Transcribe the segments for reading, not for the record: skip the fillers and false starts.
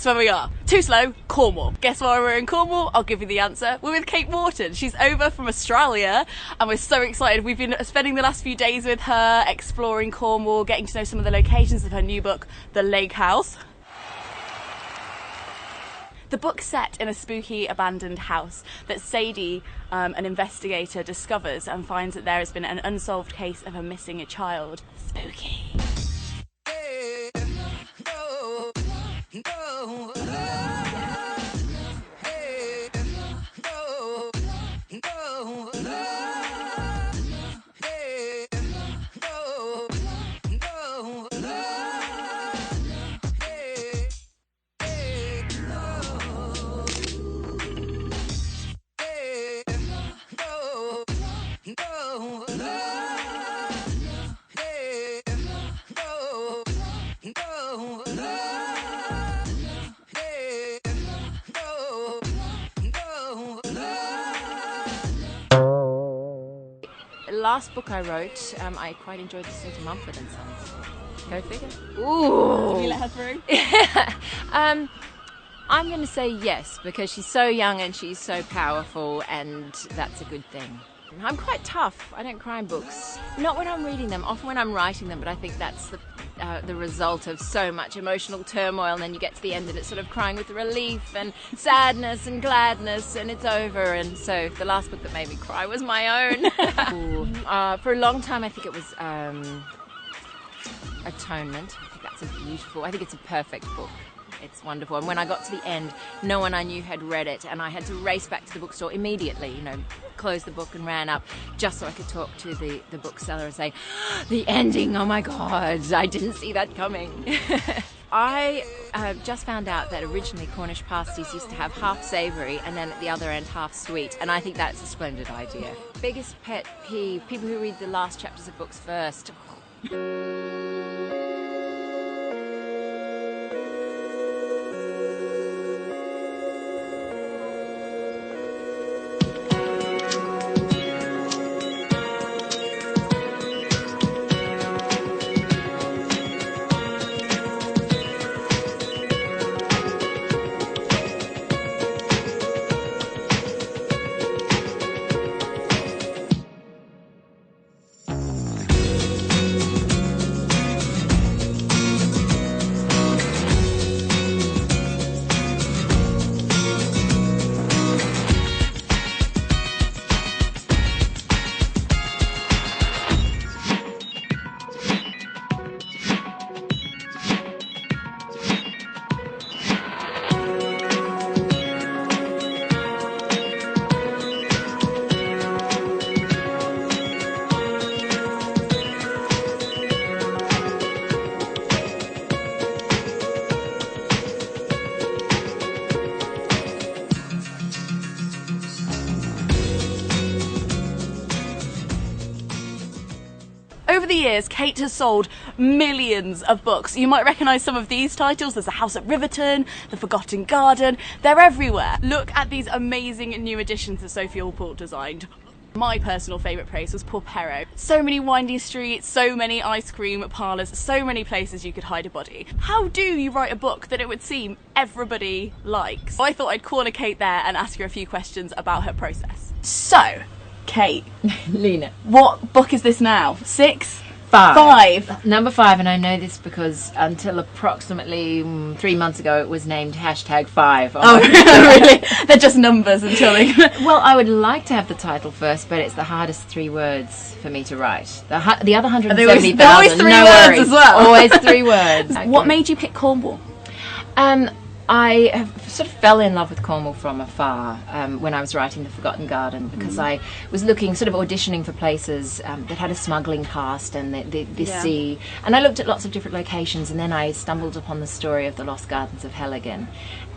where we are. Too slow, Cornwall. Guess why we're in Cornwall? I'll give you the answer. We're with Kate Morton. She's over from Australia and we're so excited. We've been spending the last few days with her, exploring Cornwall, getting to know some of the locations of her new book, The Locale. The book's set in a spooky abandoned house that Sadie, an investigator, discovers and finds that there has been an unsolved case of a missing child. Spooky. Last book I wrote, I quite enjoyed listening to Mumford & Sons. Go figure. Ooh. Can you let her through? I'm going to say yes, because she's so young and she's so powerful, and that's a good thing. I'm quite tough. I don't cry in books. Not when I'm reading them, often when I'm writing them, but I think that's the result of so much emotional turmoil, and then you get to the end and it's sort of crying with relief and sadness and gladness, and it's over. And so the last book that made me cry was my own. For a long time I think it was Atonement. I think it's a perfect book. It's wonderful. And when I got to the end, no one I knew had read it, and I had to race back to the bookstore immediately, close the book and ran up just so I could talk to the bookseller and say, the ending, oh my God, I didn't see that coming. I just found out that originally Cornish Pasties used to have half savoury and then at the other end half sweet, and I think that's a splendid idea. Biggest pet peeve, people who read the last chapters of books first. Over the years, Kate has sold millions of books. You might recognise some of these titles. There's The House at Riverton, The Forgotten Garden. They're everywhere. Look at these amazing new additions that Sophie Allport designed. My personal favourite place was Porpero. So many winding streets, so many ice cream parlours, so many places you could hide a body. How do you write a book that it would seem everybody likes? So I thought I'd corner Kate there and ask her a few questions about her process. So, Kate. Lena. What book is this now? 6? 5. Number 5, and I know this because until approximately 3 months ago it was named #5. Oh, really? They're just numbers until they... Well, I would like to have the title first, but it's the hardest 3 words for me to write. The other 170,000, they're always 3 no words worries. as well. Always 3 words. Okay. What made you pick Cornwall? I have sort of fell in love with Cornwall from afar when I was writing The Forgotten Garden, because I was looking, sort of auditioning for places that had a smuggling past and the sea, and I looked at lots of different locations, and then I stumbled upon the story of the Lost Gardens of Helligan.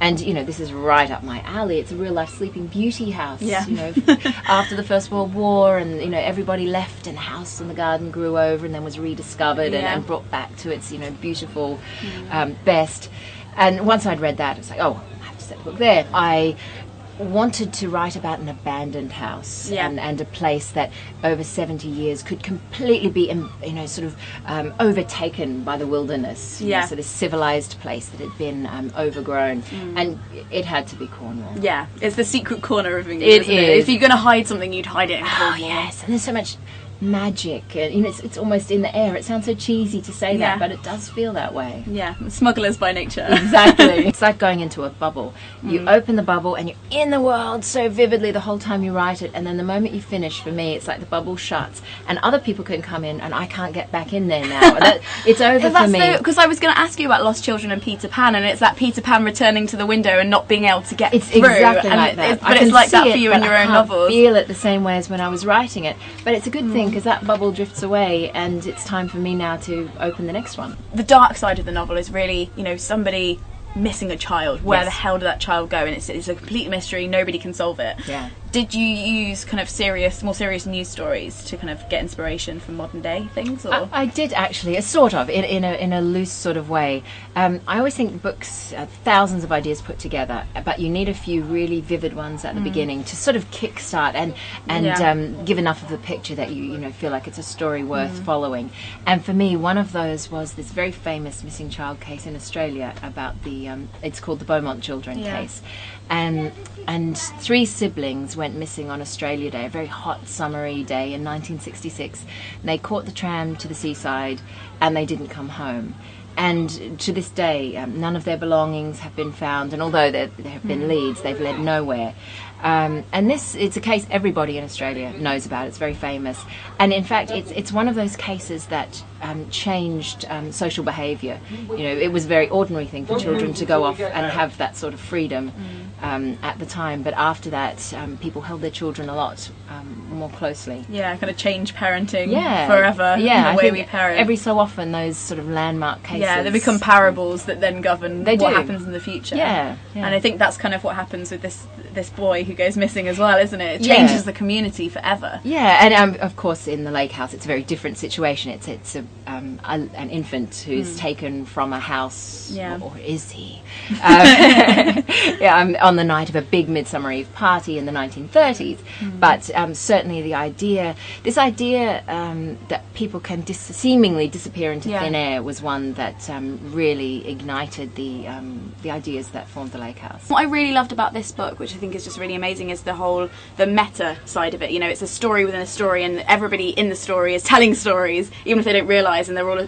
And this is right up my alley. It's a real life Sleeping Beauty house. Yeah. After the First World War, and everybody left, and the house and the garden grew over and then was rediscovered and brought back to its beautiful best. And once I'd read that, it's like, oh, I have to set the book there. I wanted to write about an abandoned house and a place that over 70 years could completely be, sort of overtaken by the wilderness. You know, sort of civilized place that had been overgrown, and it had to be Cornwall. Yeah, it's the secret corner of England. It is. If you're going to hide something, you'd hide it in Cornwall. Yes, and there's so much magic, and it's almost in the air. It sounds so cheesy to say that, but it does feel that way. Yeah, smugglers by nature. Exactly. It's like going into a bubble. You open the bubble and you're in the world so vividly the whole time you write it, and then the moment you finish, for me, it's like the bubble shuts and other people can come in and I can't get back in there now. It's over for me. Because I was going to ask you about Lost Children and Peter Pan, and it's that Peter Pan returning to the window and not being able to get it's through. Exactly like that. But it's like that for you in your own novels. I feel it the same way as when I was writing it, but it's a good thing because that bubble drifts away and it's time for me now to open the next one. The dark side of the novel is really, somebody missing a child. Where the hell did that child go? And it's a complete mystery. Nobody can solve it. Yeah. Did you use kind of more serious news stories to kind of get inspiration from modern day things? Or? I did actually, sort of, in a loose sort of way. I always think books are thousands of ideas put together, but you need a few really vivid ones at the beginning to sort of kickstart and give enough of the picture that you feel like it's a story worth following. And for me, one of those was this very famous missing child case in Australia about it's called the Beaumont Children case. And 3 siblings went missing on Australia Day, a very hot summery day in 1966. And they caught the tram to the seaside and they didn't come home. And to this day, none of their belongings have been found, and although there have been leads, they've led nowhere. And it's a case everybody in Australia knows about. It's very famous, and in fact, it's one of those cases that changed social behaviour. It was a very ordinary thing for children to go off and have that sort of freedom at the time, but after that, people held their children a lot more closely. Yeah, kind of change parenting forever. Yeah, the way we parent. Every so often, those sort of landmark cases. Yeah, they become parables that then govern what happens in the future. Yeah, and I think that's kind of what happens with this boy who goes missing as well, isn't it? It changes the community forever. Yeah, and of course in the lake house it's a very different situation. It's an infant who's taken from a house, or is he? On the night of a big Midsummer Eve party in the 1930s. But certainly this idea that people can seemingly disappear into thin air was one that really ignited the ideas that formed the lake house. What I really loved about this book, which I think is just really amazing, is the meta side of it. It's a story within a story, and everybody in the story is telling stories, even if they don't realise. And they're all,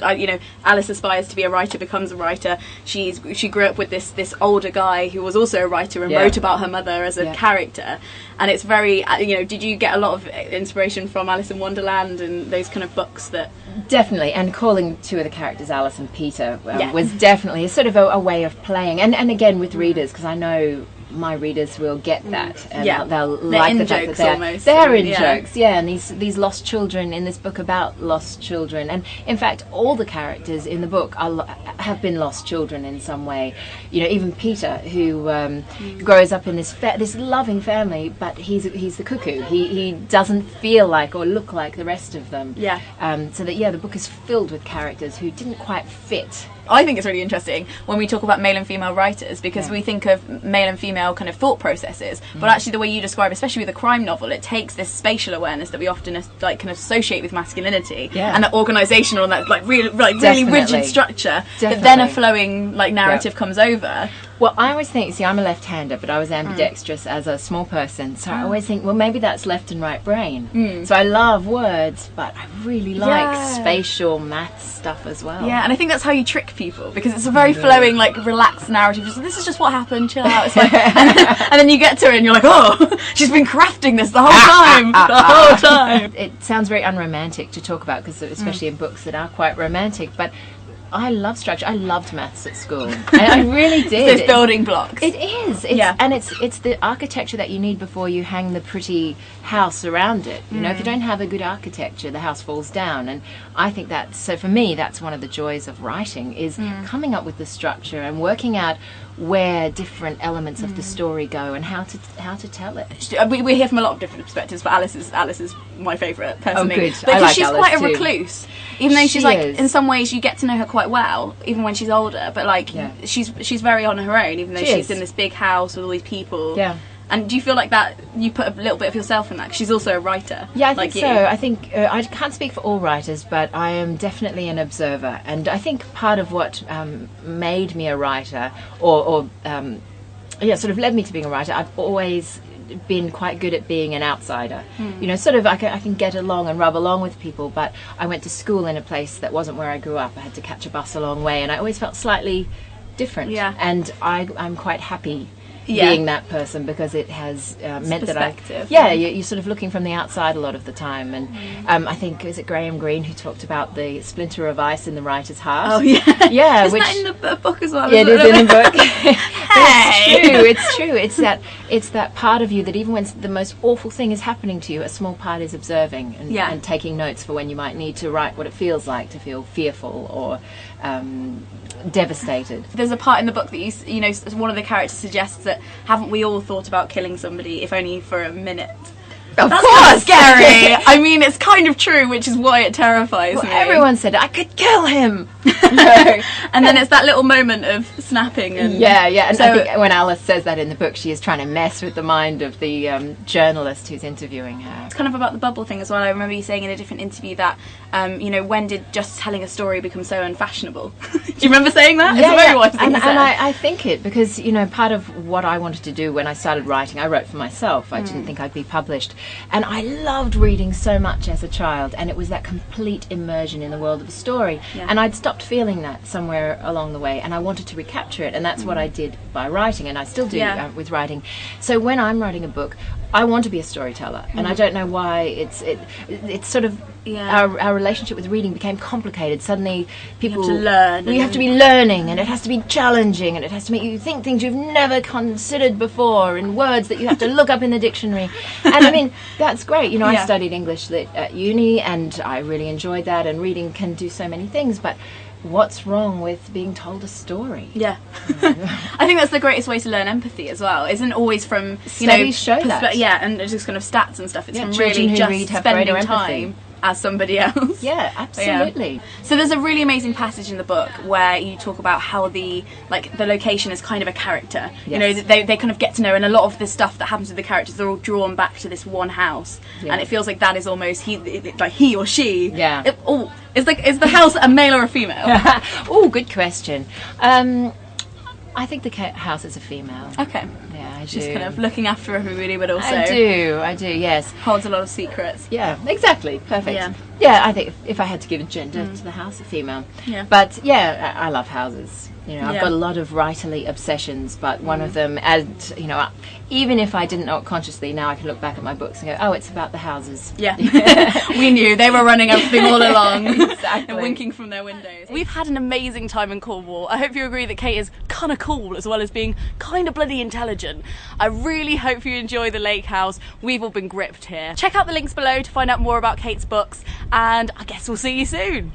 Alice aspires to be a writer, becomes a writer. She grew up with this older guy who was also a writer and wrote about her mother as a character. And it's very, did you get a lot of inspiration from Alice in Wonderland and those kind of books that? Definitely, and calling 2 of the characters Alice and Peter was definitely a sort of a way of playing, and again with readers, because I know my readers will get that, and they'll like the fact that they're in jokes, and these lost children in this book about lost children, and in fact all the characters in the book have been lost children in some way. Even Peter, who grows up in this loving family, but he's the cuckoo. He doesn't feel like or look like the rest of them. So that the book is filled with characters who didn't quite fit. I think it's really interesting when we talk about male and female writers, because we think of male and female kind of thought processes, but actually the way you describe, especially with a crime novel, it takes this spatial awareness that we often kind of associate with masculinity and that organisational and that really rigid structure that then a flowing narrative comes over. Well, I always think, I'm a left-hander, but I was ambidextrous as a small person, so I always think, well, maybe that's left and right brain. So I love words, but I really like spatial maths stuff as well. Yeah, and I think that's how you trick people, because it's a very flowing, relaxed narrative. This is just what happened, chill out. It's and then you get to it and you're like, oh, she's been crafting this the whole time. It sounds very unromantic to talk about, because especially in books that are quite romantic, but I love structure. I loved maths at school. I really did. Those building blocks. It is. And it's the architecture that you need before you hang the pretty house around it. If you don't have a good architecture, the house falls down. And I think so for me, that's one of the joys of writing, is coming up with the structure and working out where different elements of the story go and how to tell it. We hear from a lot of different perspectives, but Alice is my favourite personally. Oh, good. Because she's Alice quite too. A recluse, even though she's in some ways you get to know her quite well, even when she's older. But she's very on her own, even though she's in this big house with all these people. Yeah. And do you feel like that you put a little bit of yourself in that? 'Cause she's also a writer. Yeah, I think like so. you. I think I can't speak for all writers, but I am definitely an observer. And I think part of what made me a writer, or sort of led me to being a writer, I've always been quite good at being an outsider. You know, sort of I can get along and rub along with people, but I went to school in a place that wasn't where I grew up. I had to catch a bus a long way, and I always felt slightly different. Yeah. And I'm quite happy being that person, because it has meant that you're sort of looking from the outside a lot of the time. And I think, is it Graham Greene who talked about the splinter of ice in the writer's heart? Oh yeah, yeah. Isn't that in the book as well? Yeah, it is in the book. Hey! It's true. It's that part of you that even when the most awful thing is happening to you, a small part is observing and taking notes for when you might need to write what it feels like to feel fearful or devastated. There's a part in the book that you know, one of the characters suggests that haven't we all thought about killing somebody, if only for a minute? Of That's course! kind of scary. I mean, it's kind of true, which is why it terrifies me. Everyone said I could kill him. And then it's that little moment of snapping. And yeah. And so, I think when Alice says that in the book, she is trying to mess with the mind of the journalist who's interviewing her. It's kind of about the bubble thing as well. I remember you saying in a different interview that, you know, when did just telling a story become so unfashionable? Do you remember saying that? Yeah, it's a very wise thing to say. And I think it, because, you know, part of what I wanted to do when I started writing, I wrote for myself. I didn't think I'd be published. And I loved reading so much as a child, and it was that complete immersion in the world of a story. Yeah. And I'd stopped feeling that somewhere along the way, and I wanted to recapture it, and that's what I did by writing, and I still do with writing. So when I'm writing a book, I want to be a storyteller, and I don't know why it's sort of our relationship with reading became complicated. Suddenly people you have to learn. You have to be learning, and it has to be challenging, and it has to make you think things you've never considered before in words that you have to look up in the dictionary. And I mean, that's great. You know, I studied English lit at uni, and I really enjoyed that, and reading can do so many things, but what's wrong with being told a story? Yeah. I think that's the greatest way to learn empathy as well. Isn't always from, you Studies show that. Yeah, and it's just kind of stats and stuff. It's from children really who just read have spending greater time as somebody else. Yeah, absolutely. So there's a really amazing passage in the book where you talk about how the location is kind of a character. Yes. You know, they kind of get to know, and a lot of the stuff that happens with the characters, they're all drawn back to this one house, and it feels like that is almost he or she. Yeah. Is the house a male or a female? Oh, good question. I think the house is a female. Okay. Yeah, I do. She's kind of looking after everybody, but also I do, yes. holds a lot of secrets. Yeah, exactly. Perfect. Yeah. Yeah, I think if I had to give a gender to the house, a female. Yeah. But yeah, I love houses. You know, I've Yeah. got a lot of writerly obsessions, but one of them, and you know, even if I didn't know it consciously, now I can look back at my books and go, oh, it's about the houses. Yeah. We knew they were running everything all along. Exactly. And winking from their windows. We've had an amazing time in Cornwall. I hope you agree that Kate is kind of cool as well as being kind of bloody intelligent. I really hope you enjoy the lake house. We've all been gripped here. Check out the links below to find out more about Kate's books, and I guess we'll see you soon.